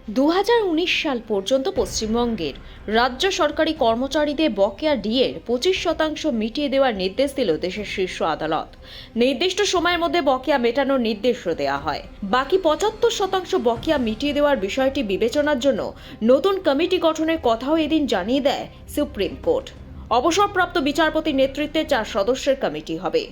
2019 সাল পর্যন্ত পশ্চিমবঙ্গের রাজ্য সরকারি কর্মচারীদের বকেয়া ডিএর 25% মিটিয়ে দেওয়ার নির্দেশ দিল দেশের শীর্ষ আদালত। নির্দিষ্ট সময়ের মধ্যে বকেয়া মেটানোর নির্দেশও দেওয়া হয়। বাকি 75% বকেয়া মিটিয়ে দেওয়ার বিষয়টি বিবেচনার জন্য নতুন কমিটি গঠনের কথাও এদিন জানিয়ে দেয় সুপ্রিম কোর্ট। অবসরপ্রাপ্ত বিচারপতির নেতৃত্বে 4 সদস্যের কমিটি হবে।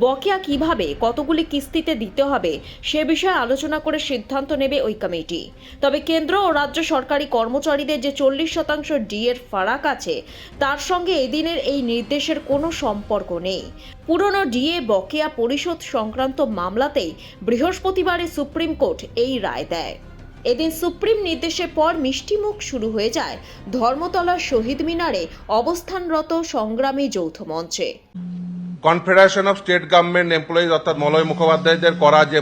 বকেয়া কিভাবে কতগুলি কিস্তিতে দিতে হবে সে বিষয়ে আলোচনা করে সিদ্ধান্ত নেবে ওই কমিটি। তবে কেন্দ্র ও রাজ্য সরকারি কর্মচারীদের যে 40% ডিএর ফারাক আছে তার সঙ্গে এদিনের এই নির্দেশের কোনো সম্পর্ক নেই। পুরনো ডিএ বকেয়া পরিশোধ সংক্রান্ত মামলাতেই বৃহস্পতিবারে সুপ্রিম কোর্ট এই রায় দেয়। এদিন সুপ্রিম নির্দেশের পর মিষ্টিমুখ শুরু হয়ে যায় ধর্মতলার শহীদ মিনারে অবস্থানরত সংগ্রামী যৌথ মঞ্চে। Confederation of state government employees অর্থাৎ মলয় মুখোপাধ্যায়দের করা যে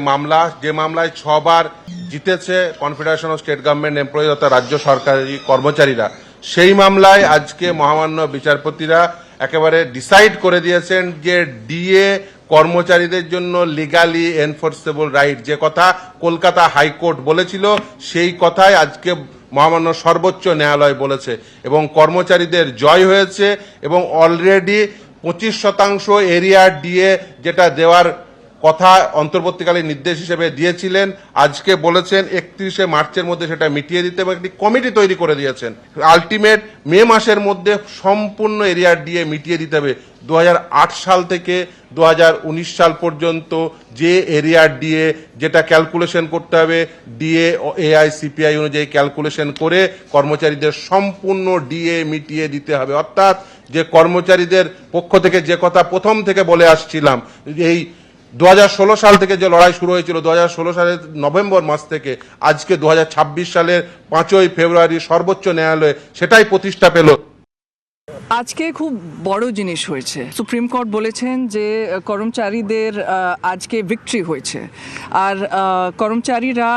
মামলায় 6 বার জিতেছে confederation of state government employees অর্থাৎ রাজ্য সরকারি কর্মচারীরা, সেই মামলায় আজকে মহামান্য বিচারপতিরা একেবারে ডিসাইড করে দিয়েছেন যে ডিএ কর্মচারীদের জন্য লিগালি এনফোর্সেবল রাইট, যে কথা কলকাতা হাইকোর্ট বলেছিল সেই কথাই আজকে মহামান্য সর্বোচ্চ ন্যায়ালয় বলেছে এবং কর্মচারীদের জয় হয়েছে এবং অলরেডি 25% এরিয়া ডিএ যেটা দেওয়ার কথা অন্তর্বর্তীকালীন নির্দেশ হিসেবে দিয়েছিলেন, আজকে বলেছেন 31শে মার্চের মধ্যে সেটা মিটিয়ে দিতে এবং একটি কমিটি তৈরি করে দিয়েছেন। আলটিমেট মে মাসের মধ্যে সম্পূর্ণ এরিয়া ডিএ মিটিয়ে দিতে হবে। 2008 সাল থেকে 2019 সাল পর্যন্ত যে এরিয়া ডিএ যেটা ক্যালকুলেশন করতে হবে ডিএ এআই সিপিআই অনুযায়ী ক্যালকুলেশন করে কর্মচারীদের সম্পূর্ণ ডিএ মিটিয়ে দিতে হবে। অর্থাৎ যে কর্মচারীদের পক্ষ থেকে যে কথা প্রথম থেকে বলে আসছিলাম, এই 2016 সাল থেকে যে লড়াই শুরু হয়েছিল 2016 সালের নভেম্বর মাস থেকে আজকে 2026 সালের 5ই ফেব্রুয়ারি সর্বোচ্চ ন্যায়ালয়ে সেটাই প্রতিষ্ঠা পেল। আজকে খুব বড় জিনিস হয়েছে। সুপ্রিম কোর্ট বলেছেন যে কর্মচারীদের আজকে ভিক্টরি হয়েছে, আর কর্মচারীরা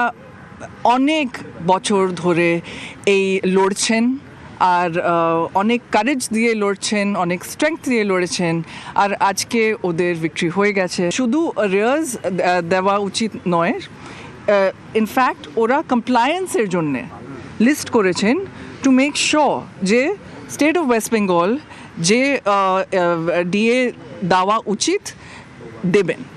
অনেক বছর ধরে এই লড়ছেন, আর অনেক কারেজ দিয়ে লড়ছেন, অনেক স্ট্রেংথ দিয়ে লড়েছেন, আর আজকে ওদের ভিক্টরি হয়ে গেছে। শুধু রেয়ার্স দেওয়া উচিত নয়, ইনফ্যাক্ট ওরা কমপ্লায়েন্সের জন্যে লিস্ট করেছেন টু মেক শিওর যে স্টেট অফ ওয়েস্ট বেঙ্গল যে ডিএ দেওয়া উচিত দেবেন।